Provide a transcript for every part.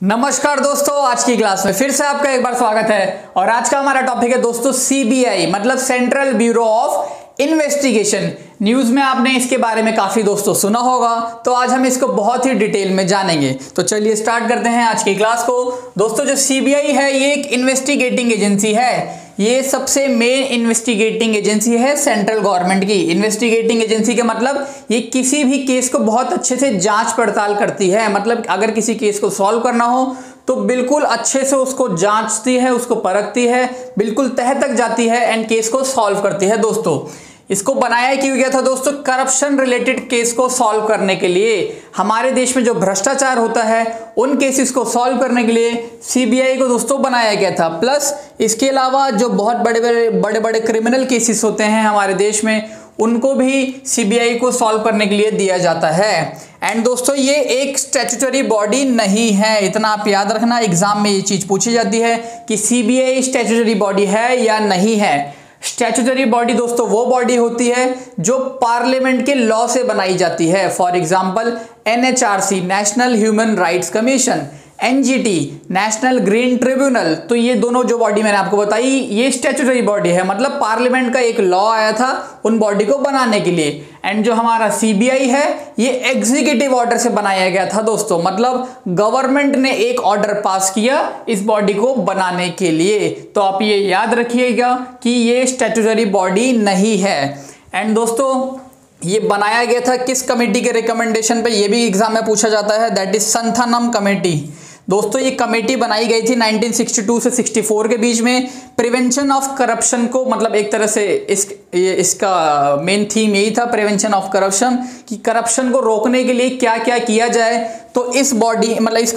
नमस्कार दोस्तों, आज की क्लास में फिर से आपका एक बार स्वागत है। और आज का हमारा टॉपिक है दोस्तों सीबीआई मतलब central bureau of investigation. News में आपने इसके बारे में काफी दोस्तों सुना होगा, तो आज हम इसको बहुत ही डिटेल में जानेंगे। तो चलिए स्टार्ट करते हैं आज की क्लास को। दोस्तों जो सीबीआई है ये एक इन्वेस्टिगेटिंग एजेंसी है। ये सबसे मेन इन्वेस्टिगेटिंग एजेंसी है सेंट्रल गवर्नमेंट की। इन्वेस्टिगेटिंग एजेंसी के मतलब ये किसी भी केस को बहुत अच्छे से जांच पड़ताल करती है। मतलब अगर किसी केस को सॉल्व करना हो तो बिल्कुल अच्छे से उसको जांचती है, उसको परखती है, बिल्कुल तह तक जाती है एंड केस को सॉल्व करती है। दोस्तों इसको बनाया क्यों गया था दोस्तों? करप्शन रिलेटेड केस को सॉल्व करने के लिए। हमारे देश में जो भ्रष्टाचार होता है उन केसेस को सॉल्व करने के लिए सीबीआई को दोस्तों बनाया गया था। प्लस इसके अलावा जो बहुत बड़े बड़े क्रिमिनल केसेस होते हैं हमारे देश में, उनको भी सीबीआई को सॉल्व करने के लिए दिया जाता है। एंड दोस्तों ये एक स्टैट्यूटरी बॉडी नहीं है, इतना आप याद रखना। एग्जाम में ये चीज पूछी जाती है कि सीबीआई स्टैट्यूटरी बॉडी है या नहीं है। स्टैट्यूटरी बॉडी दोस्तों वो बॉडी होती है जो पार्लियामेंट के लॉ से बनाई जाती है। For example NHRC national human rights commission, NGT national green tribunal. तो ये दोनों जो बॉडी मैंने आपको बताई ये स्टैट्यूटरी बॉडी है, मतलब पार्लियामेंट का एक लॉ आया था उन बॉडी को बनाने के लिए। एंड जो हमारा सीबीआई है ये एग्जीक्यूटिव ऑर्डर से बनाया गया था दोस्तों, मतलब गवर्नमेंट ने एक ऑर्डर पास किया इस बॉडी को बनाने के लिए। तो आप ये याद रखिएगा कि ये स्टैट्यूटरी बॉडी नहीं है। एंड दोस्तों ये बनाया गया था किस कमेटी के रिकमेंडेशन पे, ये भी एग्जाम में पूछा जाता है, दैट इज संथानम कमेटी। दोस्तों ये कमेटी बनाई गई थी 1962 से 64 के बीच में प्रिवेंशन ऑफ करप्शन को, मतलब एक तरह से इसका मेन थीम यही था प्रिवेंशन ऑफ करप्शन, कि करप्शन को रोकने के लिए क्या क्या किया जाए। तो इस बॉडी मतलब इस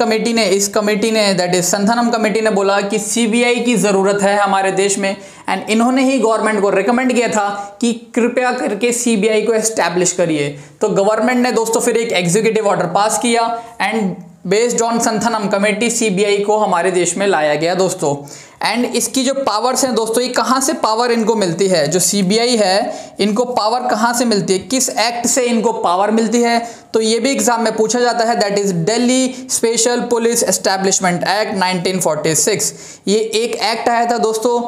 कमेटी ने दैट इज संथानम कमेटी ने बोला कि सीबीआई की जरूरत है हमारे देश में। एंड इन्होंने ही गवर्नमेंट को रिकमेंड किया था कि कृपया करके सीबीआई को एस्टैब्लिश करिए। तो गवर्नमेंट ने दोस्तों फिर एक एग्जीक्यूटिव ऑर्डर पास किया and based on Santhanam committee CBI को हमारे देश में लाया गया दोस्तों। एंड इसकी जो पावर्स हैं दोस्तों, ये कहाँ से पावर इनको मिलती है? जो सीबीआई है इनको पावर कहाँ से मिलती है, किस एक्ट से इनको पावर मिलती है? तो ये भी एग्जाम में पूछा जाता है, that is Delhi special police establishment act 1946। ये एक एक्ट आया था दोस्तों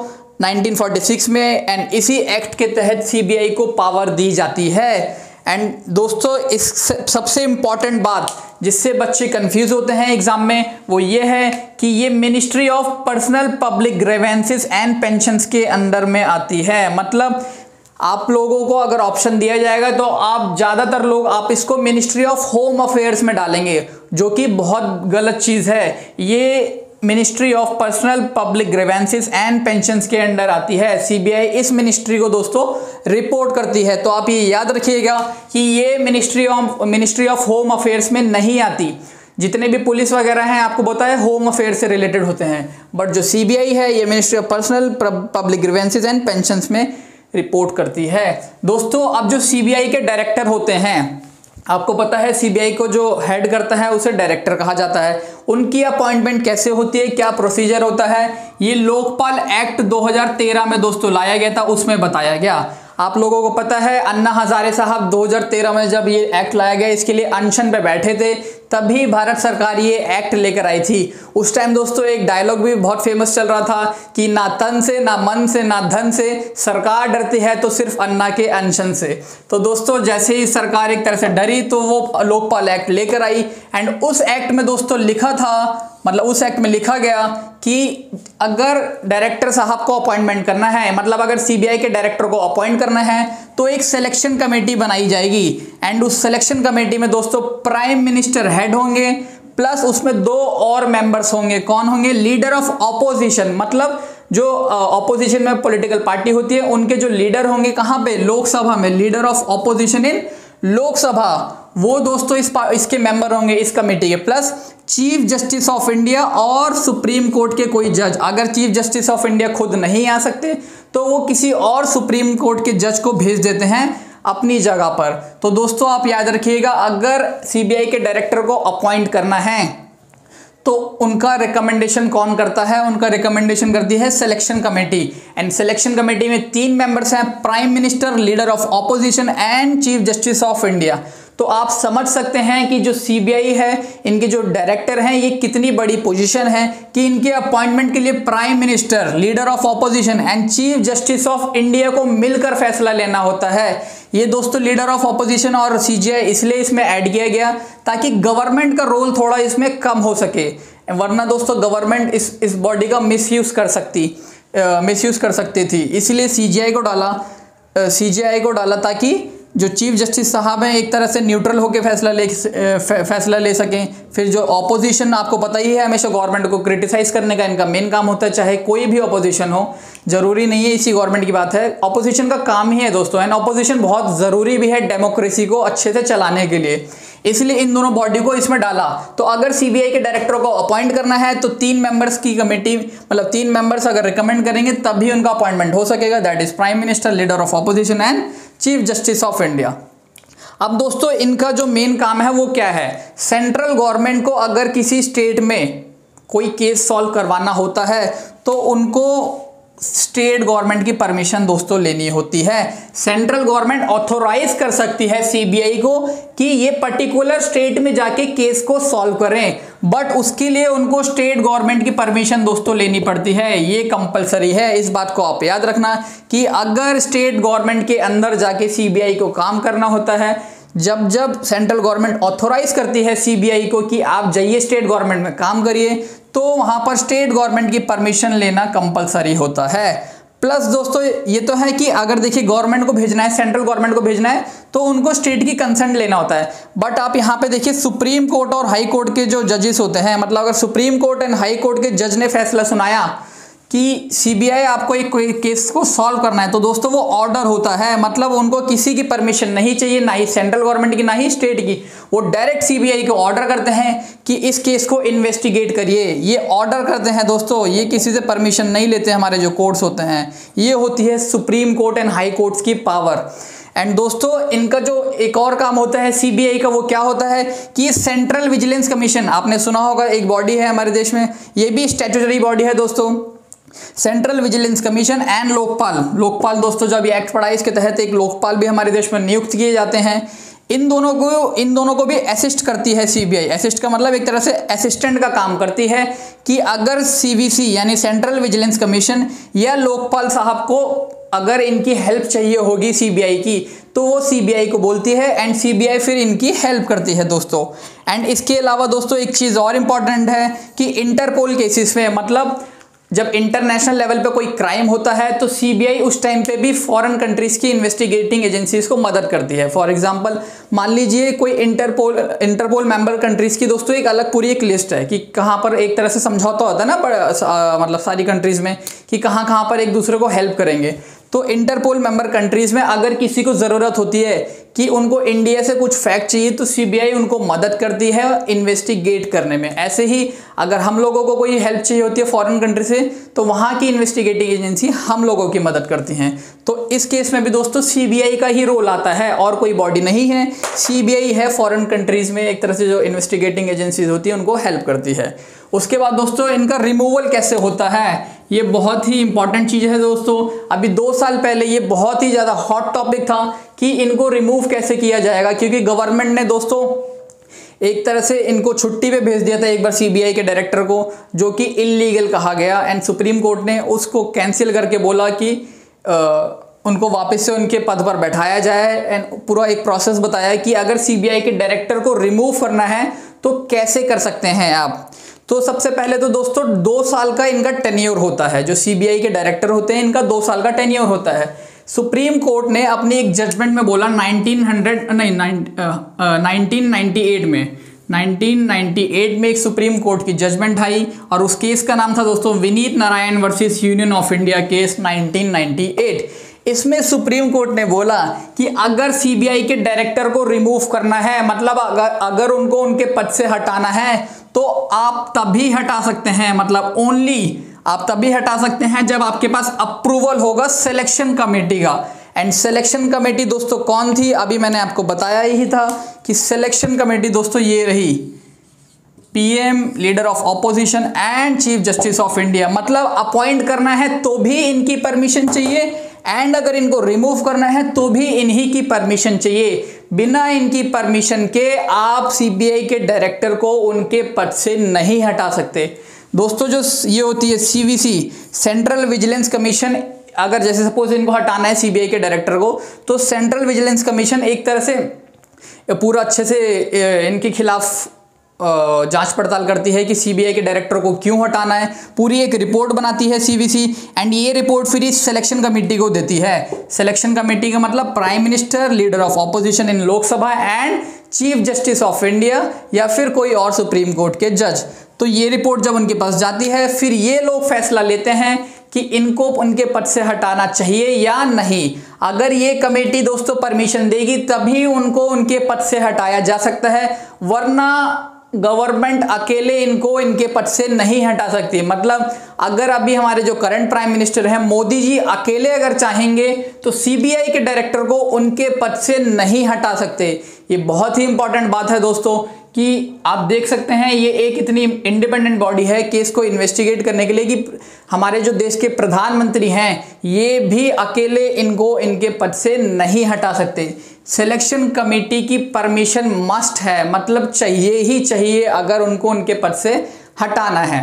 1946 में एंड इसी एक्ट के तहत सीबीआई को पावर दी जाती है। एंड दोस्तों इस सबसे इंपॉर्टेंट बात जिससे बच्चे कंफ्यूज होते हैं एग्जाम में वो ये है कि ये ministry of personnel public grievances and pensions के अंडर में आती है। मतलब आप लोगों को अगर ऑप्शन दिया जाएगा तो आप ज़्यादातर लोग आप इसको मिनिस्ट्री ऑफ होम अफेयर्स में डालेंगे, जो कि बहुत गलत चीज़ है। ये ministry of personnel public grievances and pensions के अंडर आती है। सीबीआई इस मिनिस्ट्री को दोस्तों रिपोर्ट करती है। तो आप ये याद रखिएगा कि ये मिनिस्ट्री ऑफ होम अफेयर्स में नहीं आती। जितने भी पुलिस वगैरह हैं आपको पता है होम अफेयर से रिलेटेड होते हैं, बट जो सीबीआई है ये ministry of personnel public grievances and pensions में रिपोर्ट करती है। दोस्तों अब जो सीबीआई के डायरेक्टर होते हैं, आपको पता है सीबीआई को जो हेड करता है उसे डायरेक्टर कहा जाता है। उनकी अपॉइंटमेंट कैसे होती है, क्या प्रोसीजर होता है, ये लोकपाल एक्ट 2013 में दोस्तों लाया गया था, उसमें बताया गया। आप लोगों को पता है अन्ना हजारे साहब 2013 में जब ये एक्ट लाया गया इसके लिए अनशन पे बैठे थे, तभी भारत सरकार ये एक्ट लेकर आई थी। उस टाइम दोस्तों एक डायलॉग भी बहुत फेमस चल रहा था कि ना तन से ना मन से ना धन से सरकार डरती है तो सिर्फ अन्ना के अनशन से। तो दोस्तों जैसे ही सरकार एक तरह से डरी तो वो लोकपाल एक्ट लेकर आई एंड उस एक्ट में दोस्तों लिखा था, मतलब उस एक्ट में लिखा गया कि अगर डायरेक्टर साहब को अपॉइंटमेंट करना है, मतलब अगर सीबीआई के डायरेक्टर को अपॉइंट करना है तो एक सिलेक्शन कमेटी बनाई जाएगी। एंड उस सिलेक्शन कमेटी में दोस्तों प्राइम मिनिस्टर हेड होंगे, प्लस उसमें 2 और मेंबर्स होंगे। कौन होंगे? लीडर ऑफ ऑपोजिशन, मतलब जो ऑपोजिशन में पॉलिटिकल पार्टी होती है उनके जो लीडर होंगे कहाँ पे? लोकसभा में। लीडर ऑफ ऑपोजिशन इन लोकसभा, वो दोस्तों इसके मेंबर होंगे इस कमेटी के। Plus chief justice of India और सुप्रीम कोर्ट के कोई जज। अगर चीफ जस्टिस ऑफ इंडिया खुद नहीं आ सकते तो वो किसी और सुप्रीम कोर्ट के जज को भेज देते हैं अपनी जगह पर। तो दोस्तों आप याद रखिएगा अगर सीबीआई के डायरेक्टर को अपॉइंट करना है तो उनका रिकमेंडेशन कौन करता है? उनका रिकमेंडेशन करती है selection committee. And selection committee में 3 मेंबर्स हैं, prime minister, leader of opposition and chief justice of India. तो आप समझ सकते हैं कि जो सीबीआई है, इनके जो डायरेक्टर हैं, ये कितनी बड़ी पोजीशन है कि इनके अपॉइंटमेंट के लिए prime minister, leader of opposition and chief justice of India को मिलकर फैसला लेना होता है। ये दोस्तों लीडर ऑफ ऑपोजिशन और सीजीआई इसलिए इसमें ऐड किया गया ताकि गवर्नमेंट का रोल थोड़ा इसमें कम हो सके, वरना दोस्तों गवर्नमेंट इस बॉडी का मिसयूज कर सकती थी। इसलिए सीजीआई को डाला ताकि जो चीफ जस्टिस साहब हैं एक तरह से न्यूट्रल होकर फैसला ले सकें। फिर जो ऑपोजिशन, आपको पता ही है हमेशा गवर्नमेंट को क्रिटिसाइज करने का इनका मेन काम होता है, चाहे कोई भी ऑपोजिशन हो, जरूरी नहीं है इसी गवर्नमेंट की बात है, ऑपोजिशन का काम ही है दोस्तों। एंड ऑपोजिशन बहुत ज़रूरी भी है डेमोक्रेसी को अच्छे से चलाने के लिए, इसलिए इन दोनों बॉडी को इसमें डाला। तो अगर सीबीआई के डायरेक्टर को अपॉइंट करना है तो 3 मेंबर्स की कमेटी, मतलब 3 मेंबर्स अगर रिकमेंड करेंगे तभी उनका अपॉइंटमेंट हो सकेगा, that is prime minister, leader of opposition and chief justice of India. अब दोस्तों इनका जो मेन काम है वो क्या है, सेंट्रल गवर्नमेंट को अगर किसी स्टेट में कोई केस सॉल्व करवाना होता है तो उनको स्टेट गवर्नमेंट की परमिशन दोस्तों लेनी होती है। सेंट्रल गवर्नमेंट ऑथोराइज कर सकती है सीबीआई को कि ये पर्टिकुलर स्टेट में जाके केस को सॉल्व करें, बट उसके लिए उनको स्टेट गवर्नमेंट की परमिशन दोस्तों लेनी पड़ती है, ये कंपलसरी है। इस बात को आप याद रखना कि अगर स्टेट गवर्नमेंट के अंदर जाके सीबीआई को काम करना होता है, जब सेंट्रल गवर्नमेंट ऑथोराइज करती है सीबीआई को कि आप जाइए स्टेट गवर्नमेंट में काम करिए, तो वहां पर स्टेट गवर्नमेंट की परमिशन लेना कंपलसरी होता है। प्लस दोस्तों ये तो है कि अगर देखिए गवर्नमेंट को भेजना है, सेंट्रल गवर्नमेंट को भेजना है तो उनको स्टेट की कंसेंट लेना होता है। बट आप यहाँ पे देखिए सुप्रीम कोर्ट और हाई कोर्ट के जो जजेस होते हैं, मतलब अगर supreme court and high court के जज ने फैसला सुनाया कि सीबीआई आपको एक केस को सॉल्व करना है, तो दोस्तों वो ऑर्डर होता है, मतलब उनको किसी की परमिशन नहीं चाहिए, ना ही सेंट्रल गवर्नमेंट की ना ही स्टेट की। वो डायरेक्ट सीबीआई को ऑर्डर करते हैं कि इस केस को इन्वेस्टिगेट करिए, ये ऑर्डर करते हैं दोस्तों, ये किसी से परमिशन नहीं लेते। हमारे जो कोर्ट्स होते हैं, ये होती है supreme court and high courts की पावर। एंड दोस्तों इनका जो एक और काम होता है सीबीआई का, वो क्या होता है कि सेंट्रल विजिलेंस कमीशन, आपने सुना होगा, एक बॉडी है हमारे देश में, ये भी स्टैट्यूटरी बॉडी है दोस्तों। Central vigilance commission and Lokpal दोस्तों जो अभी एक्ट पढ़ा है इसके तहत एक लोकपाल भी हमारे देश में नियुक्त किए जाते हैं। इन दोनों को भी असिस्ट करती है सीबीआई। असिस्ट का मतलब एक तरह से असिस्टेंट का काम करती है कि अगर सीवीसी यानी सेंट्रल विजिलेंस कमीशन या लोकपाल साहब को अगर इनकी हेल्प चाहिए होगी सीबीआई की, तो वो सीबीआई को बोलती है एंड सीबीआई फिर इनकी हेल्प करती है दोस्तों। एंड इसके अलावा दोस्तों एक चीज़ और इम्पॉर्टेंट है कि इंटरपोल केसेस में, मतलब जब इंटरनेशनल लेवल पे कोई क्राइम होता है तो सीबीआई उस टाइम पे भी फॉरेन कंट्रीज की इन्वेस्टिगेटिंग एजेंसीज को मदद करती है। फॉर एग्जांपल मान लीजिए कोई इंटरपोल मेंबर कंट्रीज की दोस्तों एक अलग पूरी एक लिस्ट है कि कहाँ पर एक तरह से समझौता होता है ना, मतलब सारी कंट्रीज में कि कहाँ कहाँ पर एक दूसरे को हेल्प करेंगे। तो इंटरपोल मेंबर कंट्रीज में अगर किसी को ज़रूरत होती है कि उनको इंडिया से कुछ फैक्ट चाहिए तो सीबीआई उनको मदद करती है इन्वेस्टिगेट करने में। ऐसे ही अगर हम लोगों को कोई हेल्प चाहिए होती है फॉरेन कंट्री से तो वहाँ की इन्वेस्टिगेटिंग एजेंसी हम लोगों की मदद करती हैं। तो इस केस में भी दोस्तों सीबीआई का ही रोल आता है और कोई बॉडी नहीं है, सीबीआई है फॉरेन कंट्रीज में एक तरह से जो इन्वेस्टिगेटिंग एजेंसीज होती है उनको हेल्प करती है। उसके बाद दोस्तों इनका रिमूवल कैसे होता है, ये बहुत ही इंपॉर्टेंट चीज़ है दोस्तों। अभी 2 साल पहले ये बहुत ही ज़्यादा हॉट टॉपिक था कि इनको रिमूव कैसे किया जाएगा, क्योंकि गवर्नमेंट ने दोस्तों एक तरह से इनको छुट्टी पे भेज दिया था एक बार सीबीआई के डायरेक्टर को, जो कि इलीगल कहा गया। एंड सुप्रीम कोर्ट ने उसको कैंसिल करके बोला कि उनको वापस से उनके पद पर बैठाया जाए। एंड पूरा एक प्रोसेस बताया कि अगर सीबीआई के डायरेक्टर को रिमूव करना है तो कैसे कर सकते हैं आप। तो सबसे पहले तो दोस्तों 2 साल का इनका टेन्योर होता है, जो सीबीआई के डायरेक्टर होते हैं इनका 2 साल का टेन्योर होता है। सुप्रीम कोर्ट ने अपनी एक जजमेंट में बोला 1998 में एक सुप्रीम कोर्ट की जजमेंट आई और उस केस का नाम था दोस्तों Vineet Narayan versus union of India case 1998। इसमें सुप्रीम कोर्ट ने बोला कि अगर सीबीआई के डायरेक्टर को रिमूव करना है, मतलब अगर उनको उनके पद से हटाना है तो आप तभी हटा सकते हैं, मतलब ओनली आप तभी हटा सकते हैं जब आपके पास अप्रूवल होगा सिलेक्शन कमेटी का। एंड सिलेक्शन कमेटी दोस्तों कौन थी, अभी मैंने आपको बताया ही था कि सिलेक्शन कमेटी दोस्तों ये रही, PM, leader of opposition and chief justice of India. मतलब अपॉइंट करना है तो भी इनकी परमिशन चाहिए एंड अगर इनको रिमूव करना है तो भी इन्हीं की परमिशन चाहिए। बिना इनकी परमिशन के आप सीबीआई के डायरेक्टर को उनके पद से नहीं हटा सकते। दोस्तों जो ये होती है सीवीसी, सेंट्रल विजिलेंस कमीशन, अगर जैसे सपोज इनको हटाना है सीबीआई के डायरेक्टर को, तो सेंट्रल विजिलेंस कमीशन एक तरह से पूरा अच्छे से इनके खिलाफ जांच पड़ताल करती है कि सीबीआई के डायरेक्टर को क्यों हटाना है, पूरी एक रिपोर्ट बनाती है सीवीसी, एंड ये रिपोर्ट फिर इस सिलेक्शन कमेटी को देती है। सिलेक्शन कमेटी का मतलब prime minister, leader of opposition in Lok Sabha and chief justice of India, या फिर कोई और सुप्रीम कोर्ट के जज। तो ये रिपोर्ट जब उनके पास जाती है, फिर ये लोग फैसला लेते हैं कि इनको उनके पद से हटाना चाहिए या नहीं। अगर ये कमेटी दोस्तों परमिशन देगी तभी उनको उनके पद से हटाया जा सकता है, वरना गवर्नमेंट अकेले इनको इनके पद से नहीं हटा सकती। मतलब अगर अभी हमारे जो करंट प्राइम मिनिस्टर हैं मोदी जी अकेले अगर चाहेंगे तो सीबीआई के डायरेक्टर को उनके पद से नहीं हटा सकते। ये बहुत ही इंपॉर्टेंट बात है दोस्तों कि आप देख सकते हैं ये एक इतनी इंडिपेंडेंट बॉडी है केस को इन्वेस्टिगेट करने के लिए कि हमारे जो देश के प्रधानमंत्री हैं ये भी अकेले इनको इनके पद से नहीं हटा सकते। सिलेक्शन कमेटी की परमिशन मस्ट है, मतलब चाहिए ही चाहिए अगर उनको उनके पद से हटाना है।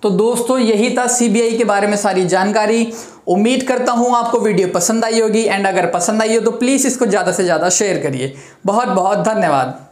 तो दोस्तों यही था सीबीआई के बारे में सारी जानकारी। उम्मीद करता हूं आपको वीडियो पसंद आई होगी, एंड अगर पसंद आई हो तो प्लीज़ इसको ज़्यादा से ज़्यादा शेयर करिए। बहुत बहुत धन्यवाद।